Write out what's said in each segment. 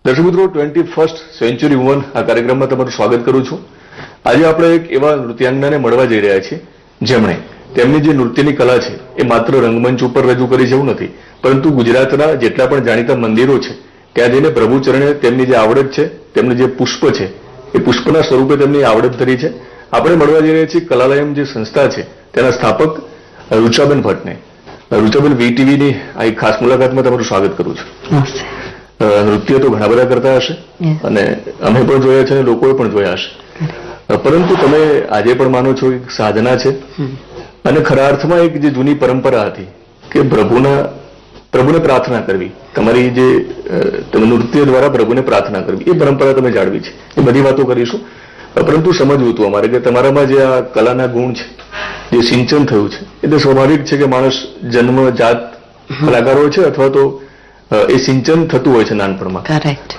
દર્શક મિત્રો, 21st century woman આ કાર્યક્રમમાં તમારું સ્વાગત કરું છું. આજે આપણે એક એવા નૃત્યાંગનાને મળવા જઈ રહ્યા છીએ જેમણે તેમની જે નૃત્યની કલા છે એ માત્ર રંગમંચ ઉપર રજૂ કરી છે એવું નથી, પરંતુ ગુજરાતના જેટલા પણ જાણીતા મંદિરો છે ત્યાં જઈને પ્રભુ ચરણે તેમની જે આવડત છે, તેમનું જે પુષ્પ છે એ પુષ્પના સ્વરૂપે તેમની આવડત ધરી છે. આપણે મળવા જઈ રહ્યા છીએ કલાલયમ જે સંસ્થા છે તેના સ્થાપક રુચાબેન ભટ્ટને. રુચાબેન, વીટીવીની આ એક ખાસ મુલાકાતમાં તમારું સ્વાગત કરું છું. નૃત્ય તો ઘણા બધા કરતા હશે અને અમે પણ જોયા છે અને લોકોએ પણ જોયા હશે, પરંતુ તમે આજે પણ માનો છો એક સાધના છે અને ખરા અર્થમાં એક જે જૂની પરંપરા હતી કે પ્રભુને પ્રાર્થના કરવી, તમારી જે તમે નૃત્ય દ્વારા પ્રભુને પ્રાર્થના કરવી, એ પરંપરા તમે જાળવી છે. એ બધી વાતો કરીશું, પરંતુ સમજવું હતું અમારે કે તમારામાં જે આ કલાના ગુણ છે, જે સિંચન થયું છે, એ તો સ્વાભાવિક છે કે માણસ જન્મજાત કલાકાર હોય છે અથવા તો એ સિંચન થતું હોય છે નાનપણમાં.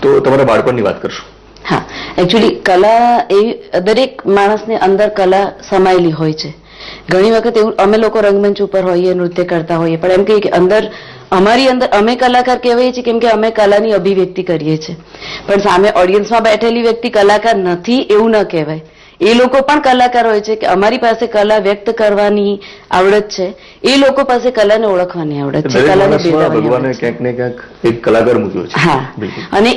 તો તમારા બાળપણની વાત કરશું. હા, એકચ્યુઅલી કલા એ દરેક માણસની અંદર કલા સમાયેલી હોય છે. ઘણી વખત એવું અમે લોકો રંગમંચ ઉપર હોઈએ, નૃત્ય કરતા હોઈએ, પણ એમ કે અંદર અમારી અંદર અમે કલાકાર કહેવાય છીએ કેમ કે અમે કલાની અભિવ્યક્તિ કરીએ છીએ, પણ સામે ઓડિયન્સમાં બેઠેલી વ્યક્તિ કલાકાર નથી એવું ન કહેવાય. એ લોકો પણ કલાકાર હોય છે કે અમારી પાસે કલા વ્યક્ત કરવાની આવડત છે, એ લોકો પાસે કલાને ઓળખવાની આવડત છે, કલાને ભગવાને ક્યાંક ને ક્યાંક એક કલાકાર મૂક્યો છે. હા, અને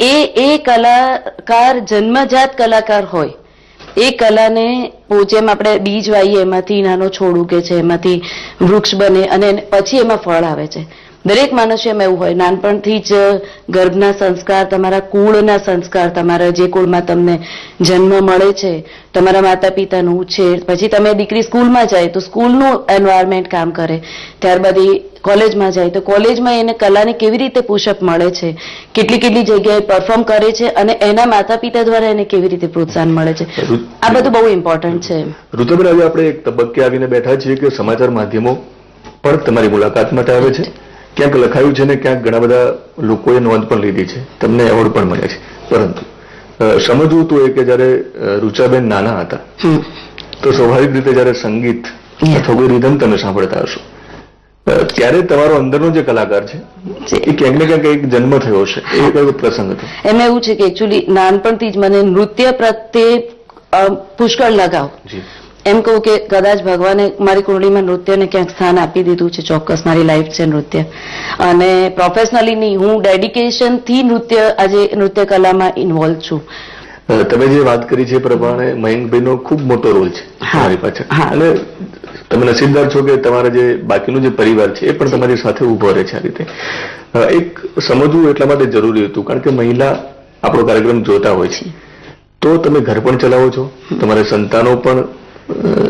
એ કલાકાર જન્મજાત કલાકાર હોય. એ કલાને જેમ આપણે બીજ વાઈએ એમાંથી નાનો છોડ ઉગે છે, એમાંથી વૃક્ષ બને અને પછી એમાં ફળ આવે છે. દરેક મનુષ્યમાં એવું હોય. નાનપણથી જ ગર્ભના સંસ્કાર, તમારા કુળના સંસ્કાર, તમારા જે કુળમાં તમને જન્મ મળે છે, તમારા માતા પિતાનું ઉછેર, પછી તમે દીકરી સ્કૂલમાં જાય તો સ્કૂલનું એન્વાયરમેન્ટ કામ કરે, ત્યારબાદ એ કોલેજમાં જાય તો કોલેજમાં એને કલાને કેવી રીતે પુશઅપ મળે છે, કેટલી જગ્યાએ પરફોર્મ કરે છે અને એના માતા પિતા દ્વારા એને કેવી રીતે પ્રોત્સાહન મળે છે, આ બધું બહુ ઇમ્પોર્ટન્ટ છે. ઋતુબેન, આજે આપણે એક તબક્કે આવીને બેઠા છીએ કે સમાચાર માધ્યમો પણ તમારી મુલાકાત માટે આવે છે. ક્યાંક લખાયું છે ને ક્યાંક ઘણા બધા લોકોએ નોંધ પણ લીધી છે, તમને એવોર્ડ પણ મળ્યા છે. પરંતુ સમજવું તો એ કે જયારે રુચાબેન નાના હતા તો સ્વાભાવિક રીતે જયારે સંગીત અથવા કોઈ રિધમ તમે સાંભળતા હશો ત્યારે તમારો અંદરનો જે કલાકાર છે એ ક્યાંક ને ક્યાંક એક જન્મ થયો છે. એ કયો પ્રસંગ હતો? એમાં એવું છે કે એકચ્યુઅલી નાનપણથી જ મને નૃત્ય પ્રત્યે પુષ્કળ લગાવ. એમ કહું કે કદાચ ભગવાને મારી કુંડળીમાં નૃત્યને ક્યાંક સ્થાન આપી દીધું છે. ચોક્કસ મારી લાઈફ છે નૃત્ય, અને પ્રોફેશનલી નહીં, હું ડેડિકેશનથી આજે નૃત્ય કલામાં ઇન્વોલ્વ છું. તમે જે વાત કરી છે એ પ્રમાણે મયંકભાઈનો ખૂબ મોટો રોલ છે તમારી પાછળ, અને તમે નસીબદાર છો કે તમારા જે બાકીનો જે પરિવાર છે એ પણ તમારી સાથે ઉભો રહે છે. આ રીતે એક સમજવું એટલા માટે જરૂરી હતું કારણ કે મહિલા આપણો કાર્યક્રમ જોતા હોય છે, તો તમે ઘર પણ ચલાવો છો, તમારા સંતાનો પણ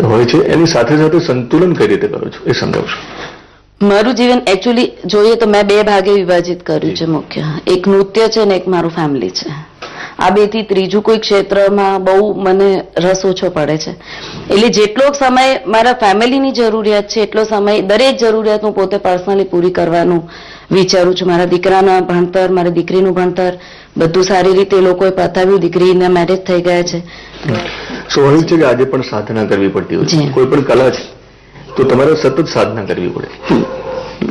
હોય છે, એની સાથે સાથે સંતુલન કઈ રીતે કરો છો એ સમજાવશો? મારું જીવન એકચ્યુઅલી જોઈએ તો મેં 2 ભાગે વિભાજિત કર્યું છે. મુખ્ય એક નૃત્ય છે ને એક મારું ફેમિલી છે. આ 2 થી ત્રીજું કોઈ ક્ષેત્રમાં બહુ મને રસ ઓછો પડે છે. એટલે જેટલો સમય મારા ફેમિલીની જરૂરિયાત છે એટલો સમય દરેક જરૂરિયાત હું પોતે પર્સનલી પૂરી કરવાનું વિચારું છું. મારા દીકરાના ભણતર, મારી દીકરીનું ભણતર બધું સારી રીતે એ લોકોએ પતાવ્યું, દીકરીના મેરેજ થઈ ગયા છે. સ્વાભાવિક છે કે આજે પણ સાધના કરવી પડતી હોય છે. કોઈ પણ કલા છે તો તમારે સતત સાધના કરવી પડે.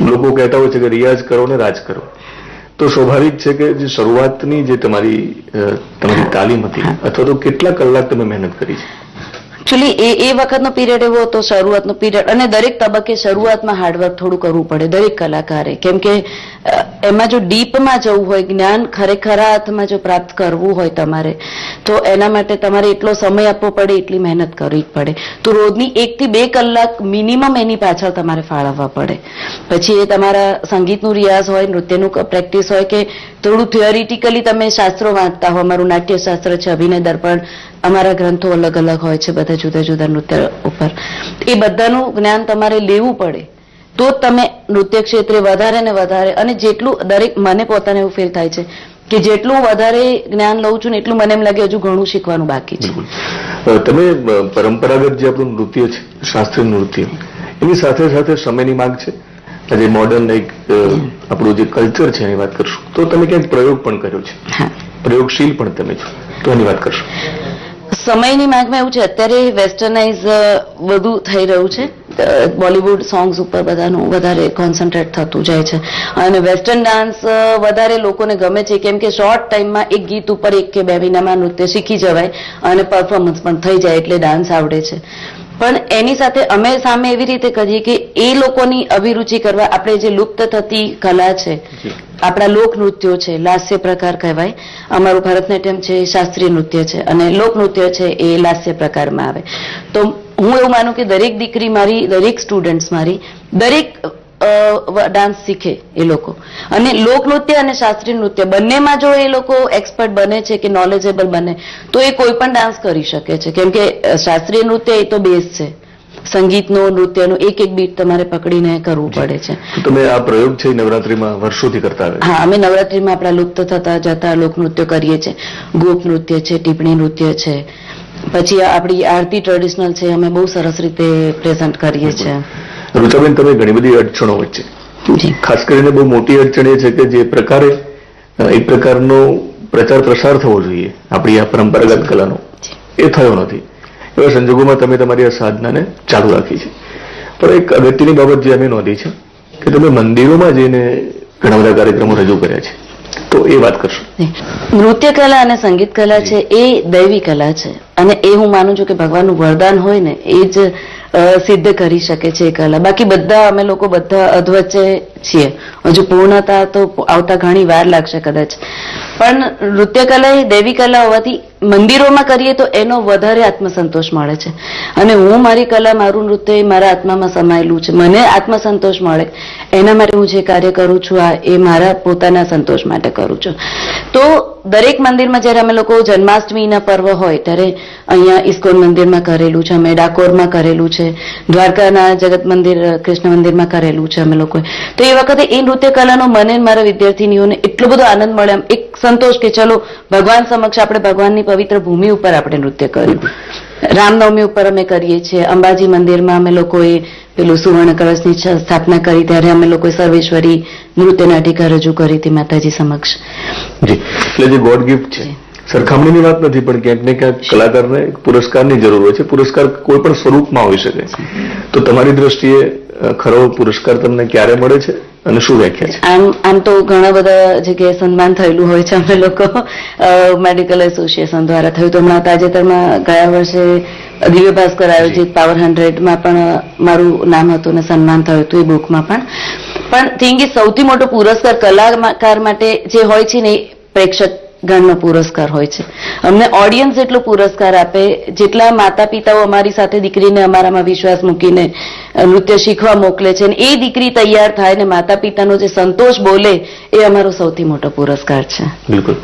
લોકો કહેતા હોય છે કે રિયાઝ કરો ને રાજ કરો. તો સ્વાભાવિક છે કે જે શરૂઆતની જે તમારી તાલીમ હતી અથવા તો કેટલા કલાક તમે મહેનત કરી છે? એકચ્યુઅલી એ વખતનો પીરિયડ એવો હતો, શરૂઆતનો પીરિયડ, અને દરેક તબક્કે શરૂઆતમાં હાર્ડવર્ક થોડું કરવું પડે દરેક કલાકારે, કેમ કે એમાં જો ડીપમાં જવું હોય, જ્ઞાન ખરેખર અર્થમાં જો પ્રાપ્ત કરવું હોય તમારે, તો એના માટે તમારે એટલો સમય આપવો પડે, એટલી મહેનત કરવી જ પડે. તો રોજની 1 થી 2 કલાક મિનિમમ એની પાછળ તમારે ફાળવવા પડે. પછી એ તમારા સંગીતનું રિયાઝ હોય, નૃત્યનું પ્રેક્ટિસ હોય, કે થોડું થિયોરિટિકલી તમે શાસ્ત્રો વાંચતા હો. અમારું નાટ્યશાસ્ત્ર છે, અભિનય દર્પણ, અમારા ગ્રંથો અલગ અલગ હોય છે, બધા જુદા જુદા નૃત્ય ઉપર. એ બધાનું જ્ઞાન તમારે લેવું પડે તો તમે નૃત્ય ક્ષેત્રે વધારે ને વધારે, અને જેટલું દરેક, મને પોતાને એવું ફીલ થાય છે કે જેટલું વધારે જ્ઞાન લઉં છું ને એટલું મને એમ લાગે હજુ ઘણું શીખવાનું બાકી છે. તમે પરંપરાગત જે આપણું નૃત્ય છે, શાસ્ત્રીય નૃત્ય, એની સાથે સાથે સમયની માંગ છે, આજે મોડર્ન એક આપણું જે કલ્ચર છે એની વાત કરશું, તો તમે ક્યાંક પ્રયોગ પણ કર્યો છે, પ્રયોગશીલ પણ તમે છો, તો એની વાત કરશો? સમયની માંગમાં એવું છે, અત્યારે વેસ્ટર્નાઇઝ વધુ થઈ રહ્યું છે. બોલિવૂડ સોંગ્સ ઉપર બધાનું વધારે કોન્સન્ટ્રેટ થતું જાય છે અને વેસ્ટર્ન ડાન્સ વધારે લોકોને ગમે છે, કેમ કે શોર્ટ ટાઈમમાં એક ગીત ઉપર 1 કે 2 મહિનામાં નૃત્ય શીખી જવાય અને પરફોર્મન્સ પણ થઈ જાય એટલે ડાન્સ આવડે છે. પણ એની સાથે અમે સામે એવી રીતે કરીએ કે એ લોકોની અભિરુચિ કરવા આપણે જે લુપ્ત થતી કલા છે, આપણા લોકનૃત્યો છે, લાસ્ય પ્રકાર કહેવાય, અમારું ભરતનાટ્યમ છે, શાસ્ત્રીય નૃત્ય છે અને લોકનૃત્ય છે એ લાસ્ય પ્રકારમાં આવે. તો હું એવું માનું કે દરેક દીકરી મારી, દરેક સ્ટુડન્ટ્સ મારી, દરેક ડાન્સ શીખે એ લોકો, અને લોકનૃત્ય અને શાસ્ત્રીય નૃત્ય બંનેમાં જો એ લોકો એક્સપર્ટ બને છે કે નોલેજેબલ બને તો એ કોઈ પણ ડાન્સ કરી શકે છે, કેમ કે શાસ્ત્રીય નૃત્ય એ તો બેઝ છે. સંગીતનો, નૃત્યનો એક બીટ તમારે પકડીને કરવું પડે છે. તમે આ પ્રયોગ છે નવરાત્રીમાં વર્ષોથી કરતા આવે? હા, અમે નવરાત્રીમાં આપણા લુપ્ત થતા જતા લોકનૃત્ય કરીએ છીએ. ગોપ નૃત્ય છે, ટીપણી નૃત્ય છે, પછી આપણી આરતી ટ્રેડિશનલ છે, અમે બહુ સરસ રીતે પ્રેઝન્ટ કરીએ છીએ. રુચાબેન, તમે ઘણી બધી અડચણો વચ્ચે, ખાસ કરીને બહુ મોટી અડચણ એ છે કે જે પ્રકારે એક પ્રકારનો પ્રચાર પ્રસાર થવો જોઈએ આપણી આ પરંપરાગત કલાનો, એ થયો નથી. એવા સંજોગોમાં તમે તમારી આ સાધનાને ચાલુ રાખી છે. પણ એક અગત્યની બાબત જે અમે નોંધી છે કે તમે મંદિરોમાં જઈને ઘણા બધા કાર્યક્રમો રજૂ કર્યા છે, તો એ વાત કરશો? નૃત્ય કલા અને સંગીત કલા છે એ દૈવી કલા છે અને એ હું માનું છું કે ભગવાનનું વરદાન હોય ને એ જ સિદ્ધ કરી શકે છે એ કલા. બાકી બધા અમે લોકો બધા અધવચ્ચે છીએ, હજુ પૂર્ણતા તો આવતા ઘણી વાર લાગશે કદાચ. પણ નૃત્ય કલા એ દૈવી કલા હોવાથી મંદિરોમાં કરીએ તો એનો વધારે આત્મસંતોષ મળે છે અને હું મારી કલા, મારું નૃત્ય એ મારા આત્મામાં સમાયેલું છે. મને આત્મસંતોષ મળે એના માટે હું જે કાર્ય કરું છું આ એ મારા પોતાના સંતોષ માટે કરું છું. તો દરેક મંદિરમાં જ્યારે અમે લોકો જન્માષ્ટમીના પર્વ હોય ત્યારે અહીંયા ઇસ્કોન મંદિરમાં કરેલું છે, અમે ડાકોરમાં કરેલું છે, દ્વારકાના જગત મંદિર, કૃષ્ણ મંદિરમાં કરેલું છે અમે લોકોએ. તો એ વખતે એ નૃત્ય કલાનો મને મારા વિદ્યાર્થીનીઓને એટલો બધો આનંદ મળે, એક સંતોષ કે ચલો ભગવાન સમક્ષ આપણે ભગવાનની પવિત્ર ભૂમિ ઉપર આપણે નૃત્ય કર્યું. રામનવમી ઉપર અમે કરીએ છીએ. અંબાજી મંદિરમાં અમે લોકોએ પેલું સુવર્ણ કળશની સ્થાપના કરી ત્યારે અમે લોકોએ સર્વેશ્વરી નૃત્ય નાટિકા રજૂ કરી હતી માતાજી સમક્ષ. જી, એટલે જે ગોડ ગિફ્ટ છે, સરખામણીની વાત નથી, પણ ક્યાંક ને ક્યાંક કલાકારને પુરસ્કારની જરૂર હોય છે. પુરસ્કાર કોઈ પણ સ્વરૂપમાં હોઈ શકે. તો તમારી દ્રષ્ટિએ ખરો પુરસ્કાર તમને ક્યારે મળે છે અને શું વ્યાખ્યા છે? આમ તો ઘણા બધા જગ્યાએ સન્માન થયેલું હોય છે. અમે લોકો મેડિકલ એસોસિએશન દ્વારા થયું તો હમણાં તાજેતરમાં ગયા વર્ષે દિવ્ય ભાસ્કર આયોજિત પાવર 100માં પણ મારું નામ હતું અને સન્માન થયું હતું એ બુકમાં પણ થિંગ ઇઝ સૌથી મોટો પુરસ્કાર કલાકાર માટે જે હોય છે ને એ પ્રેક્ષક ગણનો પુરસ્કાર હોય છે. અમને ઓડિયન્સ જેટલો પુરસ્કાર આપે, જેટલા માતા પિતાઓ અમારી સાથે દીકરીને અમારામાં વિશ્વાસ મૂકીને નૃત્ય શીખવા મોકલે છે, એ દીકરી તૈયાર થાય ને માતા પિતાનો જે સંતોષ બોલે એ અમારો સૌથી મોટો પુરસ્કાર છે. બિલકુલ.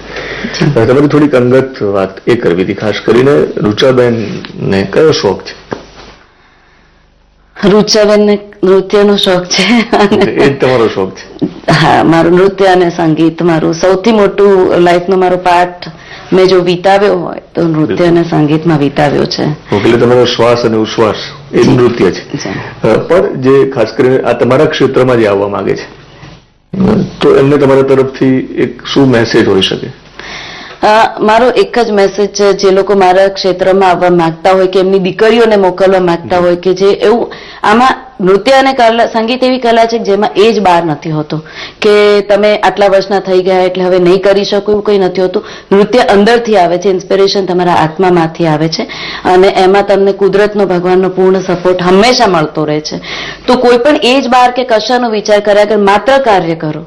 તમારી થોડીક અંગત વાત એ કરવી હતી, ખાસ કરીને રુચાબેનને કયો શોખ છે? રુચાબેનને નૃત્યનો શોખ છે. એ જ તમારો શોખ છે? હા, મારું નૃત્ય અને સંગીત મારું સૌથી મોટું લાઈફનો મારો પાર્ટ મેં જો વિતાવ્યો હોય તો નૃત્ય અને સંગીતમાં વિતાવ્યો છે. એટલે તમારો શ્વાસ અને ઉશ્વાસ એ નૃત્ય છે. પણ જે ખાસ કરીને આ તમારા ક્ષેત્રમાં જે આવવા માંગે છે તો એમને તમારા તરફથી એક શું મેસેજ હોઈ શકે? મારો એક જ મેસેજ છે, જે લોકો મારા ક્ષેત્રમાં આવવા માંગતા હોય કે એમની દીકરીઓને મોકલવા માંગતા હોય કે જે એવું આમાં નૃત્ય અને કલા, સંગીત એવી કલા છે જેમાં એજ બાર નથી હોતો કે તમે આટલા વર્ષના થઈ ગયા એટલે હવે નહીં કરી શકો, એવું કંઈ નથી હોતું. નૃત્ય અંદરથી આવે છે, ઇન્સ્પિરેશન તમારા આત્મામાંથી આવે છે અને એમાં તમને કુદરતનો, ભગવાનનો પૂર્ણ સપોર્ટ હંમેશા મળતો રહે છે. તો કોઈ પણ એજ બાર કે કશાનો વિચાર કર્યા વગર માત્ર કાર્ય કરો.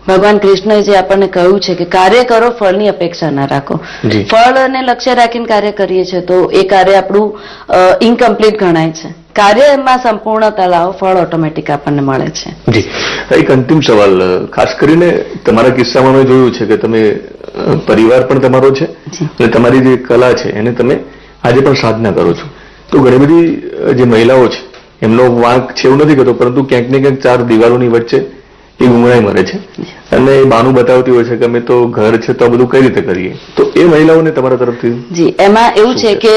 ભગવાન કૃષ્ણએ જે આપણને કહ્યું છે કે કાર્ય કરો, ફળની અપેક્ષા ના રાખો. ફળને લક્ષ્ય રાખીને કાર્ય કરીએ છીએ તો એ કાર્ય આપણું ઇનકમ્પ્લીટ ગણાય છે. કાર્યમાં સંપૂર્ણતા લાવો, ફળ ઓટોમેટિક આપણને મળે છે. જી, એક અંતિમ સવાલ, ખાસ કરીને તમારા કિસ્સામાં મેં જોયું છે કે તમે પરિવાર પણ તમારો છે અને તમારી જે કલા છે એને તમે આજે પણ સાધના કરો છો. તો ઘણી બધી જે મહિલાઓ છે એમનો વાંક છે એવું નથી કહેતો, પરંતુ ક્યાંક ને ક્યાંક ચાર દિવાલોની વચ્ચે એ ગુંગળાઈ મરે છે અને એ બાનું બતાવતી હોય છે કે અમે તો ઘર છે તો આ બધું કઈ રીતે કરીએ, તો એ મહિલાઓને તમારા તરફથી જી, એમાં એવું છે કે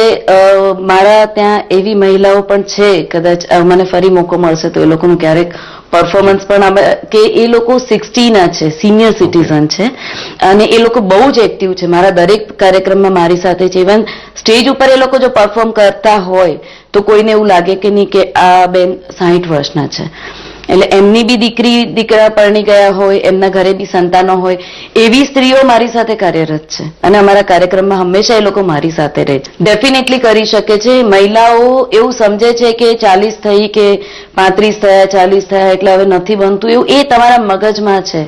મારા ત્યાં એવી મહિલાઓ પણ છે, કદાચ મને ફરી મોકો મળશે તો એ લોકોનું ક્યારેક પરફોર્મન્સ પણ કે એ લોકો 60 ના છે, સિનિયર સિટીઝન છે અને એ લોકો બહુ જ એક્ટિવ છે. મારા દરેક કાર્યક્રમમાં મારી સાથે છે. ઇવન સ્ટેજ ઉપર એ લોકો જો પરફોર્મ કરતા હોય તો કોઈને એવું લાગે કે નહીં કે આ બેન 60 વર્ષના છે. એટલે એમની બી દીકરા પરણી ગયા હોય, એમના ઘરે બી સંતાનો હોય, એવી સ્ત્રીઓ મારી સાથે કાર્યરત છે અને અમારા કાર્યક્રમમાં હંમેશા એ લોકો મારી સાથે રહે છે. ડેફિનેટલી કરી શકે છે. મહિલાઓ એવું સમજે છે કે 40 થઈ કે 35 થયા, 40 થયા એટલે હવે નથી બનતું, એવું એ તમારા મગજમાં છે.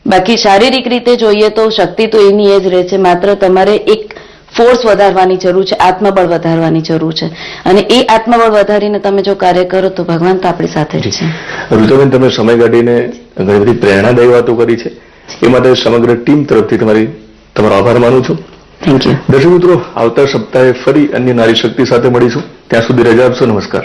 બાકી શારીરિક રીતે જોઈએ તો શક્તિ તો એની એ જ રહે છે. માત્ર તમારે એક ફોર્સ વધારવાની જરૂર છે, આત્મબળ વધારવાની જરૂર છે અને એ આત્મબળ વધારીને તમે જો કાર્ય કરો તો ભગવાન તો આપણી સાથે જ છે. ઋતુબેન, તમે સમય કાઢીને ઘણી બધી પ્રેરણાદાયી વાતો કરી છે, એ માટે સમગ્ર ટીમ તરફથી તમારો આભાર માનું છું. Thank you. દર્શક મિત્રો, આવતા સપ્તાહે ફરી અન્ય નારી શક્તિ સાથે મળીશું. ત્યાં સુધી રજા આપશો. નમસ્કાર.